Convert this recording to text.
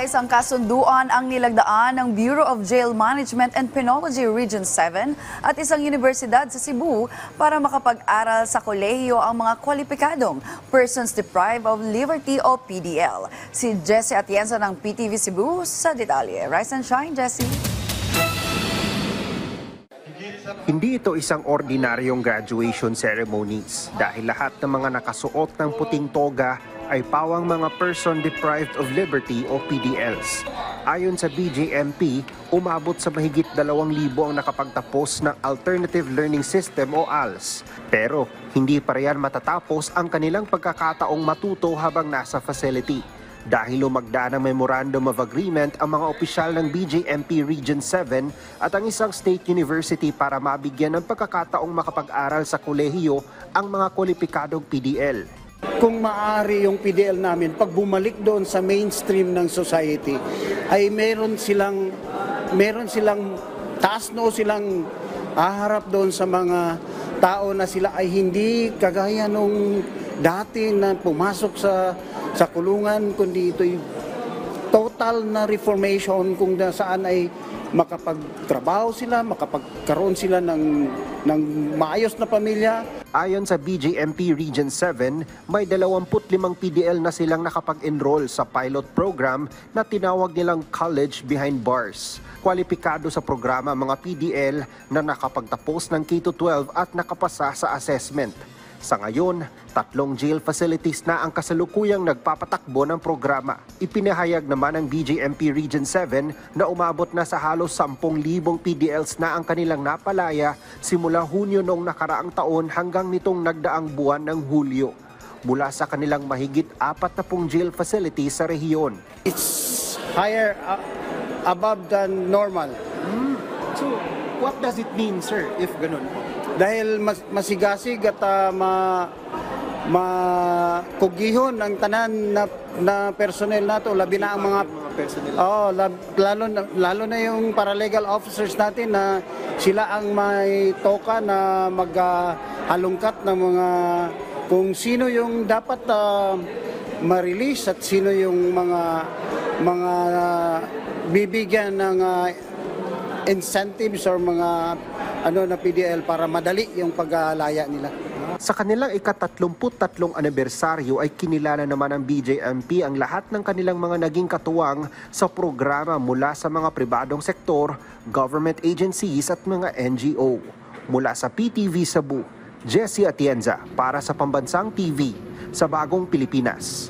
Isang kasunduan ang nilagdaan ng Bureau of Jail Management and Penology Region 7 at isang universidad sa Cebu para makapag-aral sa kolehiyo ang mga kwalipikadong Persons Deprived of Liberty o PDL. Si Jessie Atienza ng PTV Cebu sa detalye. Rise and shine, Jessie. Hindi ito isang ordinaryong graduation ceremonies dahil lahat ng mga nakasuot ng puting toga ay pawang mga Person Deprived of Liberty o PDLs. Ayon sa BJMP, umabot sa mahigit 2,000 ang nakapagtapos ng Alternative Learning System o ALS. Pero hindi pa riyan matatapos ang kanilang pagkakataong matuto habang nasa facility. Dahil lumagda ng Memorandum of Agreement ang mga opisyal ng BJMP Region 7 at ang isang state university para mabigyan ng pagkakataong makapag-aral sa kolehiyo ang mga kwalipikadong PDL. Kung maaari yung PDL namin, pag bumalik doon sa mainstream ng society, ay meron silang taas no silang haharap doon sa mga tao na sila ay hindi kagaya nung dati na pumasok sa kulungan, kundi ito'y total na reformation kung saan ay makapagtrabaho sila, makapagkaroon sila ng maayos na pamilya. Ayon sa BJMP Region 7, may 25 PDL na silang nakapag-enroll sa pilot program na tinawag nilang College Behind Bars. Kwalipikado sa programa mga PDL na nakapagtapos ng K-12 at nakapasa sa assessment. Sa ngayon, 3 jail facilities na ang kasalukuyang nagpapatakbo ng programa. Ipinahayag naman ng BJMP Region 7 na umabot na sa halos 10,000 PDLs na ang kanilang napalaya simula Hunyo noong nakaraang taon hanggang nitong nagdaang buwan ng Hulyo. Mula sa kanilang mahigit 40 jail facilities sa rehiyon. It's higher above than normal. So, what does it mean, sir, if ganun? Dahil masigasig at makugihon ang tanan na personnel nato, labi na ang mga personnel. Lalo na yung paralegal officers natin na sila ang may toka na maghalungkat ng mga kung sino yung dapat ma-release at sino yung mga bibigyan ng incentives or mga na PDL para madali yung pag-alaya nila. Sa kanilang ika-33 anibersaryo ay kinilala naman ng BJMP ang lahat ng kanilang mga naging katuwang sa programa mula sa mga pribadong sektor, government agencies at mga NGO. Mula sa PTV Cebu, Jessie Atienza para sa Pambansang TV sa Bagong Pilipinas.